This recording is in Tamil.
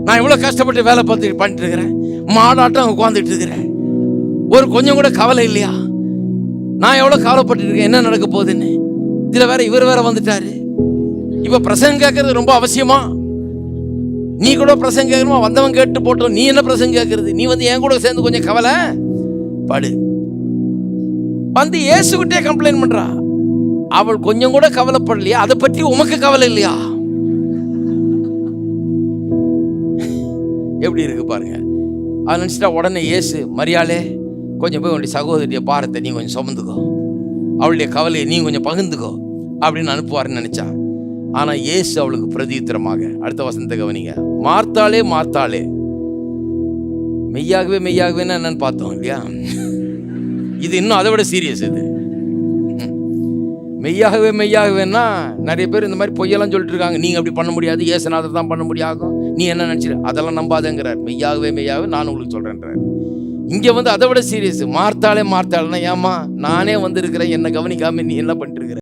நான் எவ்வளோ கஷ்டப்பட்டு வேலை பண்ணிட்டு இருக்கிறேன், மாடாட்டம் உட்காந்துட்டு இருக்கிறேன், ஒரு கொஞ்சம் கூட கவலை இல்லையா? நான் எவ்வளோ கவலைப்பட்டு இருக்கேன் என்ன நடக்க போகுதுன்னு. இதில் வேற இவர் வேற வந்துட்டாரு. இப்போ பிரசங்கம் கேட்கறது ரொம்ப அவசியமா? நீ கூட பிரசங்கம் கேட்கணுமா? வந்தவன் கேட்டு போட்டோம், நீ என்ன பிரசங்கம் கேட்கறது? நீ வந்து என் கூட சேர்ந்து கொஞ்சம் கவலை படு. வந்து இயேசுகிட்டே கம்ப்ளைண்ட் பண்றா. அவள் கொஞ்சம் கூட கவலைப்படலையா? அதை பற்றி உமக்கு கவலை இல்லையா? எப்படி இருக்கு பாருங்க. அதை நினச்சிட்டா உடனே இயேசு, மரியாளே கொஞ்சம் போய் உன்னுடைய சகோதரிய பாரத்தை நீ கொஞ்சம் சுமந்துக்கோ, அவளுடைய கவலையை நீ கொஞ்சம் பகிர்ந்துக்கோ அப்படின்னு அனுப்புவாருன்னு நினைச்சா. ஆனா இயேசு அவளுக்கு பிரதியுத்தரமாக, அடுத்த வசனத்தை கவனிங்க, மார்த்தாளே மார்த்தாளே. மெய்யாகவே மெய்யாகவேன்னா என்னன்னு பார்த்தோம் இல்லையா? இது இன்னும் அதை விட சீரியஸ். இது மெய்யாகவே மெய்யாகவேன்னா நிறைய பேர் இந்த மாதிரி பொய்யெல்லாம் சொல்லிட்டு இருக்காங்க. நீங்க அப்படி பண்ண முடியாது, இயேசுநாதர் தான் பண்ண முடியாகும், நீ என்ன நினைச்சிரு, அதெல்லாம் நம்பாதேங்கிறார். மெய்யாகவே மெய்யாகவே நான் உங்களுக்கு சொல்றேன்றார். இங்க வந்து அதை விட சீரியஸ். மார்த்தாளே மார்த்தாளேன்னா, ஏமா நானே வந்து இருக்கிறேன், என்ன கவனிக்காம நீ என்ன பண்ணிட்டு இருக்கிற?